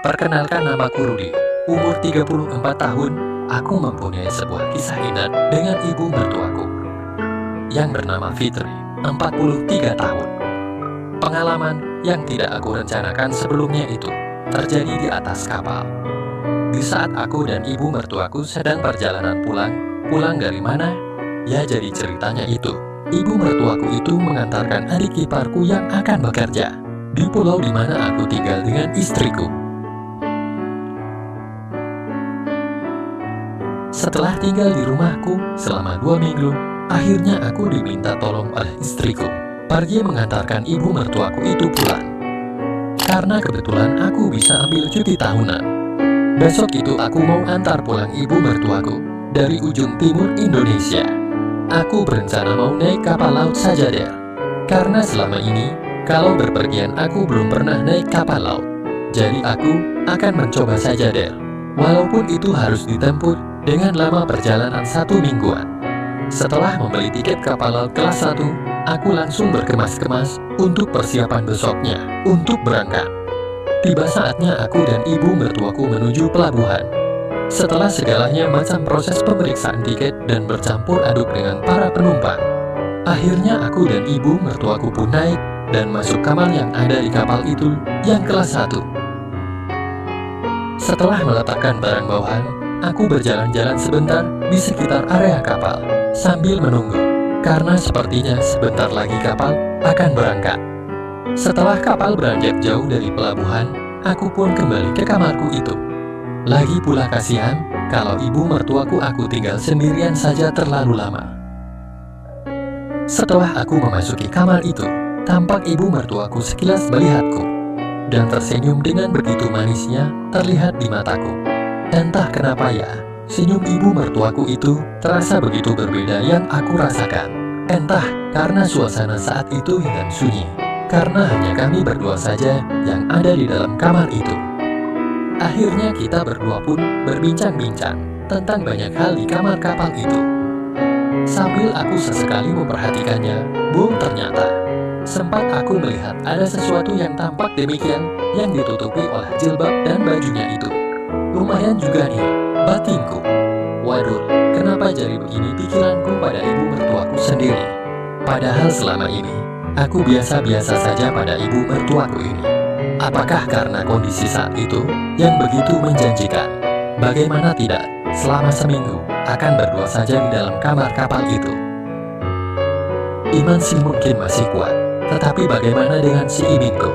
Perkenalkan, namaku Rudy. Umur 34 tahun, aku mempunyai sebuah kisah ingat dengan ibu mertuaku yang bernama Fitri, 43 tahun. Pengalaman yang tidak aku rencanakan sebelumnya itu terjadi di atas kapal. Di saat aku dan ibu mertuaku sedang perjalanan pulang dari mana? Ya, jadi ceritanya itu, ibu mertuaku itu mengantarkan adik iparku yang akan bekerja di pulau di mana aku tinggal dengan istriku. Setelah tinggal di rumahku selama 2 minggu, akhirnya aku diminta tolong oleh istriku pergi mengantarkan ibu mertuaku itu pulang. Karena kebetulan aku bisa ambil cuti tahunan. Besok itu aku mau antar pulang ibu mertuaku dari ujung timur Indonesia. Aku berencana mau naik kapal laut saja deh. Karena selama ini, kalau berpergian aku belum pernah naik kapal laut. Jadi aku akan mencoba saja deh. Walaupun itu harus ditempuh dengan lama perjalanan 1 mingguan. Setelah membeli tiket kapal laut kelas 1, aku langsung berkemas-kemas untuk persiapan besoknya untuk berangkat. Tiba saatnya aku dan ibu mertuaku menuju pelabuhan. Setelah segalanya macam proses pemeriksaan tiket dan bercampur aduk dengan para penumpang, akhirnya aku dan ibu mertuaku pun naik dan masuk kamar yang ada di kapal itu yang kelas 1. Setelah meletakkan barang bawaan, aku berjalan-jalan sebentar di sekitar area kapal sambil menunggu, karena sepertinya sebentar lagi kapal akan berangkat. Setelah kapal beranjak jauh dari pelabuhan, aku pun kembali ke kamarku itu. Lagi pula kasihan kalau ibu mertuaku aku tinggal sendirian saja terlalu lama. Setelah aku memasuki kamar itu, tampak ibu mertuaku sekilas melihatku dan tersenyum dengan begitu manisnya terlihat di mataku. Entah kenapa ya, senyum ibu mertuaku itu terasa begitu berbeda yang aku rasakan. Entah karena suasana saat itu yang sunyi, karena hanya kami berdua saja yang ada di dalam kamar itu. Akhirnya kita berdua pun berbincang-bincang tentang banyak hal di kamar kapal itu. Sambil aku sesekali memperhatikannya, ternyata sempat aku melihat ada sesuatu yang tampak demikian yang ditutupi oleh jilbab dan bajunya itu. Lumayan juga nih, batinku. Waduh, kenapa jadi begini pikiranku pada ibu mertuaku sendiri? Padahal selama ini, aku biasa-biasa saja pada ibu mertuaku ini. Apakah karena kondisi saat itu yang begitu menjanjikan? Bagaimana tidak, selama seminggu akan berdua saja di dalam kamar kapal itu. Iman sih mungkin masih kuat, tetapi bagaimana dengan si iminku?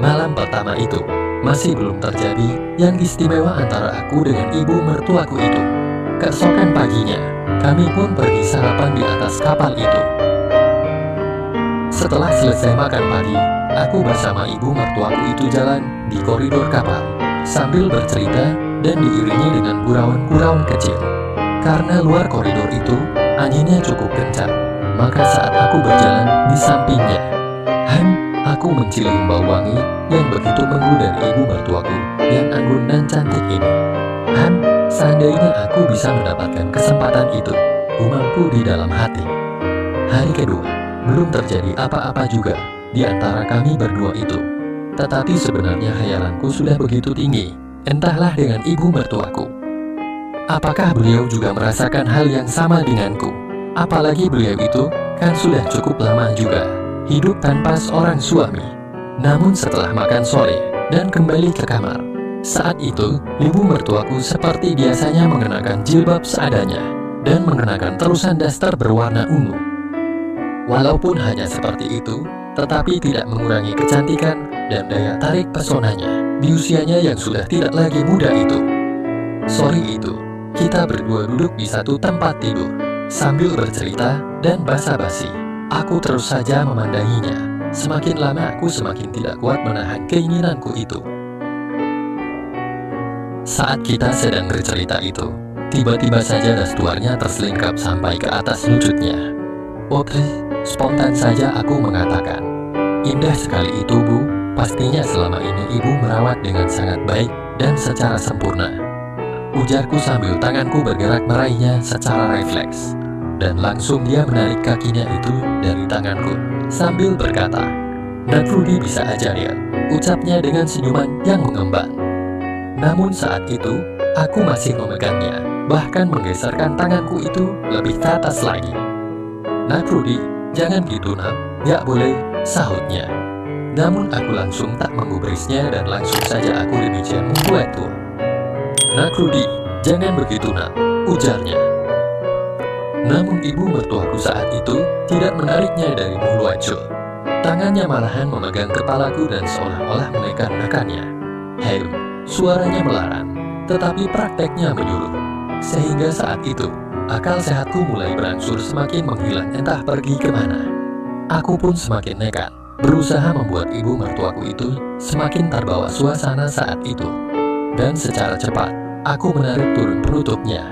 Malam pertama itu masih belum terjadi yang istimewa antara aku dengan ibu mertuaku itu. Keesokan paginya, kami pun pergi sarapan di atas kapal itu. Setelah selesai makan pagi, aku bersama ibu mertuaku itu jalan di koridor kapal sambil bercerita dan diiringi dengan gurauan-gurauan kecil. Karena luar koridor itu anginnya cukup kencang, maka saat aku berjalan di sampingnya, aku mencium bau wangi yang begitu merdu dari ibu mertuaku yang anggun dan cantik ini. Seandainya aku bisa mendapatkan kesempatan itu, gumamku di dalam hati. Hari kedua, belum terjadi apa-apa juga di antara kami berdua itu. Tetapi sebenarnya khayalanku sudah begitu tinggi, entahlah dengan ibu mertuaku. Apakah beliau juga merasakan hal yang sama denganku? Apalagi beliau itu kan sudah cukup lama juga hidup tanpa seorang suami. Namun setelah makan sore dan kembali ke kamar, saat itu ibu mertuaku seperti biasanya mengenakan jilbab seadanya dan mengenakan terusan daster berwarna ungu. Walaupun hanya seperti itu, tetapi tidak mengurangi kecantikan dan daya tarik pesonanya di usianya yang sudah tidak lagi muda itu. Sore itu, kita berdua duduk di satu tempat tidur sambil bercerita dan basa-basi. Aku terus saja memandanginya. Semakin lama aku semakin tidak kuat menahan keinginanku itu. Saat kita sedang bercerita itu, tiba-tiba saja dastuarnya terselingkap sampai ke atas lututnya. Spontan saja aku mengatakan, "Indah sekali itu, Bu. Pastinya selama ini Ibu merawat dengan sangat baik dan secara sempurna." Ujarku sambil tanganku bergerak meraihnya secara refleks. Dan langsung dia menarik kakinya itu dari tanganku sambil berkata, "Dan Rudy bisa aja dia," ucapnya dengan senyuman yang mengembang. Namun saat itu, aku masih memegangnya, bahkan menggeserkan tanganku itu lebih ke atas lagi. "Nak Rudy, jangan gitu nak, gak boleh," sahutnya. Namun aku langsung tak menggubrisnya dan langsung saja aku demikian membuatku. "Nak Rudy, jangan begitu nak," ujarnya. Namun ibu mertuaku saat itu tidak menariknya dari Mulwajul. Tangannya malahan memegang kepalaku dan seolah-olah menekan-nekannya. Suaranya melarang, tetapi prakteknya menyuruh. Sehingga saat itu, akal sehatku mulai berangsur semakin menghilang entah pergi kemana. Aku pun semakin nekat, berusaha membuat ibu mertuaku itu semakin terbawa suasana saat itu. Dan secara cepat, aku menarik turun penutupnya.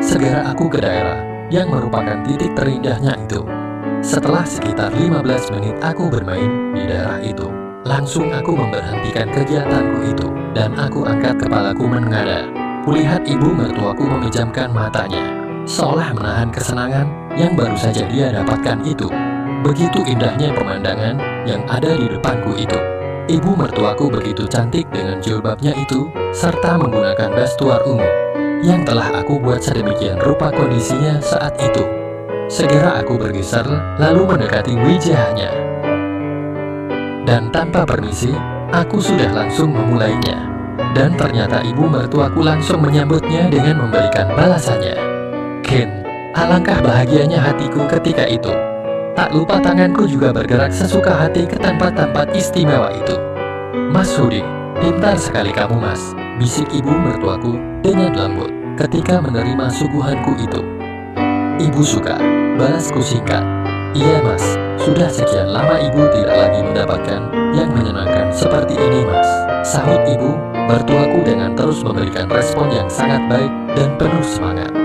Segera aku ke daerah yang merupakan titik terindahnya itu. Setelah sekitar 15 menit aku bermain di daerah itu, langsung aku memberhentikan kegiatanku itu dan aku angkat kepalaku menengadah. Kulihat ibu mertuaku memejamkan matanya, seolah menahan kesenangan yang baru saja dia dapatkan itu. Begitu indahnya pemandangan yang ada di depanku itu. Ibu mertuaku begitu cantik dengan jilbabnya itu, serta menggunakan dastuar ungu yang telah aku buat sedemikian rupa kondisinya saat itu. Segera aku bergeser, lalu mendekati wajahnya. Dan tanpa permisi, aku sudah langsung memulainya. Dan ternyata ibu mertuaku langsung menyambutnya dengan memberikan balasannya. Ken, alangkah bahagianya hatiku ketika itu. Tak lupa tanganku juga bergerak sesuka hati ke tempat-tempat istimewa itu. "Mas Rudy, pintar sekali kamu mas," bisik ibu mertuaku dengan lembut ketika menerima suguhanku itu. "Ibu suka," balasku singkat. "Iya mas, sudah sekian lama ibu tidak lagi mendapatkan yang menyenangkan seperti ini mas," sahut ibu mertuaku dengan terus memberikan respon yang sangat baik dan penuh semangat.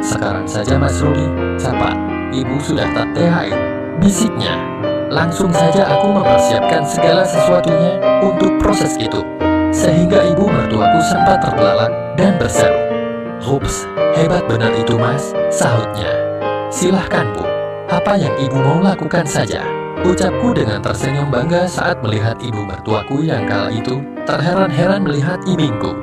"Sekarang saja mas Rudy, cepat, ibu sudah tak THR," bisiknya. Langsung saja aku mempersiapkan segala sesuatunya untuk proses itu, sehingga ibu mertuaku sempat terbelalak dan berseru. "Hups, hebat benar itu mas," sahutnya. "Silahkan bu, apa yang ibu mau lakukan saja," ucapku dengan tersenyum bangga saat melihat ibu mertuaku yang kala itu terheran-heran melihat imingku.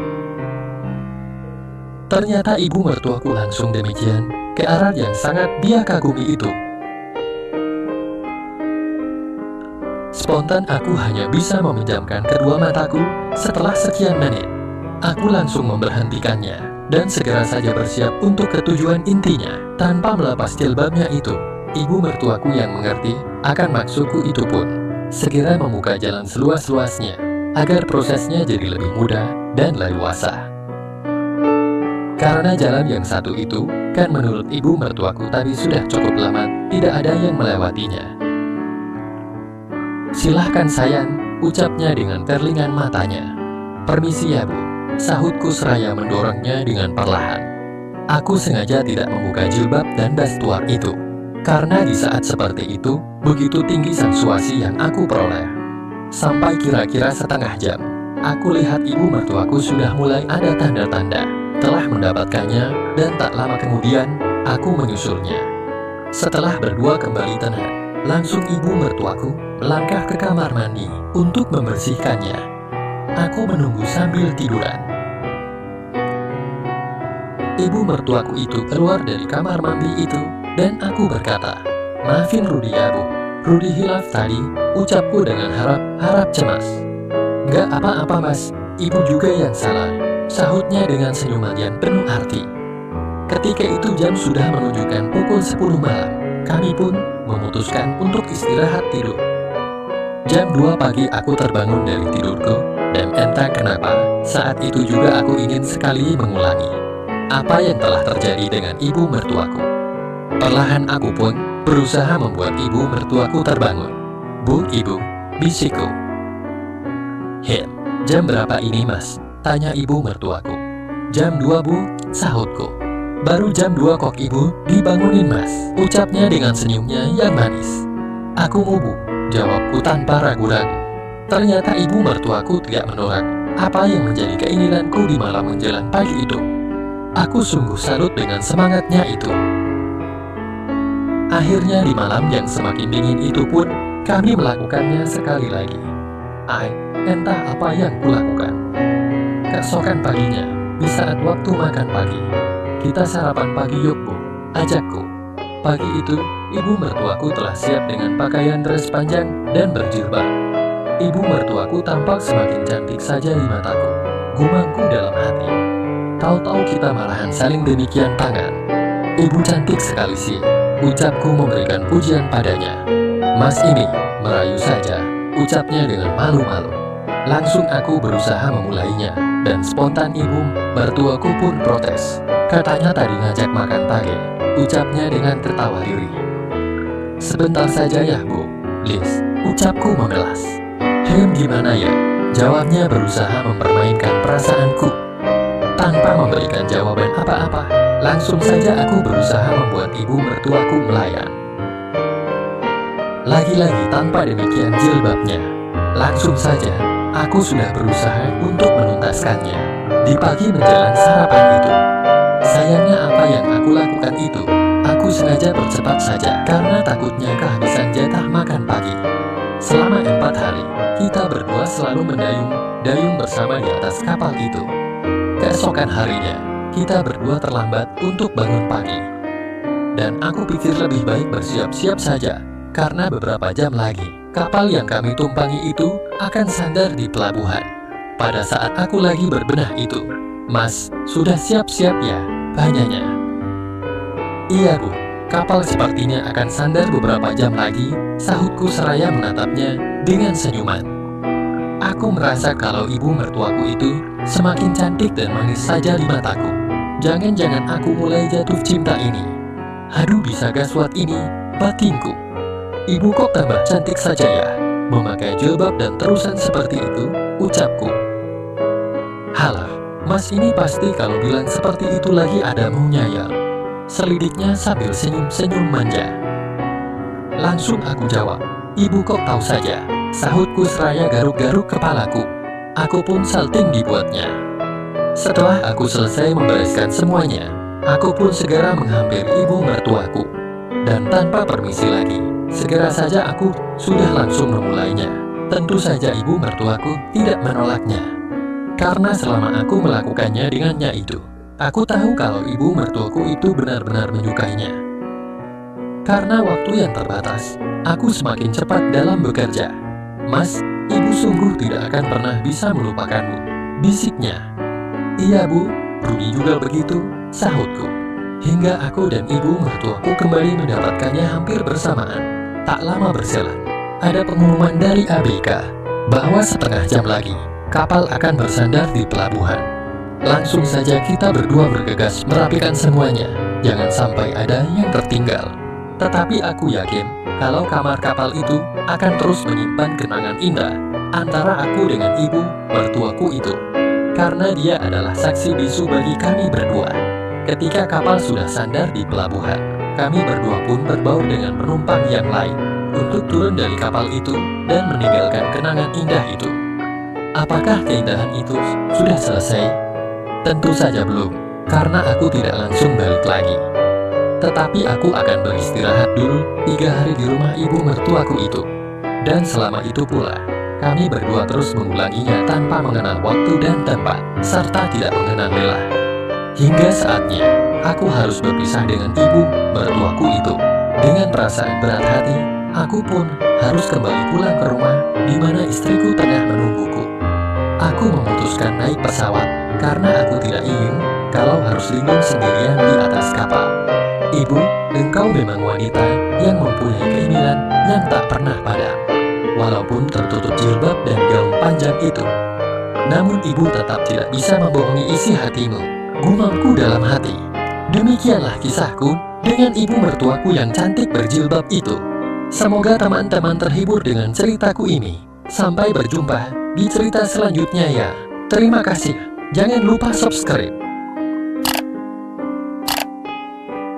Ternyata ibu mertuaku langsung demikian ke arah yang sangat dia kagumi itu. Spontan aku hanya bisa memejamkan kedua mataku setelah sekian menit. Aku langsung memberhentikannya dan segera saja bersiap untuk ketujuan intinya tanpa melepas jilbabnya itu. Ibu mertuaku yang mengerti akan maksudku itu pun segera membuka jalan seluas-luasnya agar prosesnya jadi lebih mudah dan leluasa. Karena jalan yang satu itu kan menurut ibu mertuaku tadi sudah cukup lama tidak ada yang melewatinya. "Silahkan sayang," ucapnya dengan perlingan matanya. "Permisi ya bu," sahutku seraya mendorongnya dengan perlahan. Aku sengaja tidak membuka jilbab dan dastuar itu, karena di saat seperti itu, begitu tinggi sensuasi yang aku peroleh. Sampai kira-kira setengah jam, aku lihat ibu mertuaku sudah mulai ada tanda-tanda telah mendapatkannya dan tak lama kemudian, aku menyusulnya. Setelah berdua kembali tenang, langsung ibu mertuaku melangkah ke kamar mandi untuk membersihkannya. Aku menunggu sambil tiduran. Ibu mertuaku itu keluar dari kamar mandi itu dan aku berkata, "Maafin Rudy ya bu, Rudy hilaf tadi," ucapku dengan harap cemas. "Gak apa-apa mas, ibu juga yang salah," sahutnya dengan senyuman yang penuh arti. Ketika itu jam sudah menunjukkan pukul 10 malam. Kami pun memutuskan untuk istirahat tidur. Jam 2 pagi aku terbangun dari tidurku, dan entah kenapa, saat itu juga aku ingin sekali mengulangi apa yang telah terjadi dengan ibu mertuaku. Perlahan aku pun berusaha membuat ibu mertuaku terbangun. "Bu, ibu," bisikku. Jam berapa ini mas?" tanya ibu mertuaku. "Jam 2 bu," sahutku. "Baru jam 2 kok ibu dibangunin mas," ucapnya dengan senyumnya yang manis. "Aku mau bu," jawabku tanpa ragu-ragu. Ternyata ibu mertuaku tidak menolak apa yang menjadi keinginanku di malam menjelang pagi itu. Aku sungguh salut dengan semangatnya itu. Akhirnya di malam yang semakin dingin itu pun, kami melakukannya sekali lagi. Entah apa yang kulakukan. Keesokan paginya, di saat waktu makan pagi, kita sarapan pagi yuk Bu, ajakku. Pagi itu, ibu mertuaku telah siap dengan pakaian dress panjang dan berjilbab. Ibu mertuaku tampak semakin cantik saja di mataku. Gumamku dalam hati. Tahu-tahu kita malahan saling demikian tangan. Ibu cantik sekali sih, ucapku memberikan pujian padanya. Mas ini, merayu saja, ucapnya dengan malu-malu. Langsung aku berusaha memulainya, dan spontan ibu mertuaku pun protes. Katanya tadi ngajak makan tage, ucapnya dengan tertawa lirih. Sebentar saja ya Bu, please, ucapku memelas. Gimana ya? Jawabnya berusaha mempermainkan perasaanku. Tanpa memberikan jawaban apa-apa, langsung saja aku berusaha membuat ibu mertuaku melayan. Lagi-lagi tanpa demikian jilbabnya. Langsung saja, aku sudah berusaha untuk menuntaskannya. Di pagi menjelang sarapan itu, sayangnya apa yang aku lakukan itu, aku sengaja percepat saja karena takutnya kehabisan jatah makan pagi. Selama 4 hari, kita berdua selalu mendayung bersama di atas kapal itu. Keesokan harinya, kita berdua terlambat untuk bangun pagi. Dan aku pikir lebih baik bersiap-siap saja, karena beberapa jam lagi, kapal yang kami tumpangi itu akan sandar di pelabuhan. Pada saat aku lagi berbenah itu, Mas, sudah siap-siap ya? Tanyanya. Iya Bu, kapal sepertinya akan sandar beberapa jam lagi, sahutku seraya menatapnya dengan senyuman. Aku merasa kalau ibu mertuaku itu semakin cantik dan manis saja di mataku. Jangan-jangan aku mulai jatuh cinta ini. Aduh, bisa gaswat ini batinku. Ibu kok tambah cantik saja ya, memakai jilbab dan terusan seperti itu, ucapku. Halah, Mas ini pasti kalau bilang seperti itu lagi ada maunya ya, selidiknya sambil senyum-senyum manja. Langsung aku jawab, ibu kok tahu saja, sahutku seraya garuk-garuk kepalaku. Aku pun salting dibuatnya. Setelah aku selesai membereskan semuanya, aku pun segera menghampiri ibu mertuaku. Dan tanpa permisi lagi, segera saja aku sudah langsung memulainya. Tentu saja ibu mertuaku tidak menolaknya. Karena selama aku melakukannya dengannya itu, aku tahu kalau ibu mertuaku itu benar-benar menyukainya. Karena waktu yang terbatas, aku semakin cepat dalam bekerja. Mas, ibu sungguh tidak akan pernah bisa melupakanmu, bisiknya. Iya Bu, Rudy juga begitu, sahutku. Hingga aku dan ibu mertuaku kembali mendapatkannya hampir bersamaan. Tak lama berselang, ada pengumuman dari ABK bahwa setengah jam lagi kapal akan bersandar di pelabuhan. Langsung saja kita berdua bergegas merapikan semuanya, jangan sampai ada yang tertinggal. Tetapi aku yakin kalau kamar kapal itu akan terus menyimpan kenangan indah antara aku dengan ibu mertuaku itu. Karena dia adalah saksi bisu bagi kami berdua. Ketika kapal sudah sandar di pelabuhan, kami berdua pun berbaur dengan penumpang yang lain untuk turun dari kapal itu dan meninggalkan kenangan indah itu. Apakah keindahan itu sudah selesai? Tentu saja belum, karena aku tidak langsung balik lagi. Tetapi aku akan beristirahat dulu 3 hari di rumah ibu mertuaku itu. Dan selama itu pula, kami berdua terus mengulanginya tanpa mengenal waktu dan tempat, serta tidak mengenal lelah. Hingga saatnya, aku harus berpisah dengan ibu mertuaku itu. Dengan perasaan berat hati, aku pun harus kembali pulang ke rumah di mana istriku tengah menungguku. Aku memutuskan naik pesawat karena aku tidak ingin kalau harus linglung sendirian di atas kapal. Ibu, engkau memang wanita yang mempunyai keinginan yang tak pernah padam. Walaupun tertutup jilbab dan gaun panjang itu, namun ibu tetap tidak bisa membohongi isi hatimu, gumamku dalam hati. Demikianlah kisahku dengan ibu mertuaku yang cantik berjilbab itu. Semoga teman-teman terhibur dengan ceritaku ini. Sampai berjumpa di cerita selanjutnya ya. Terima kasih. Jangan lupa subscribe.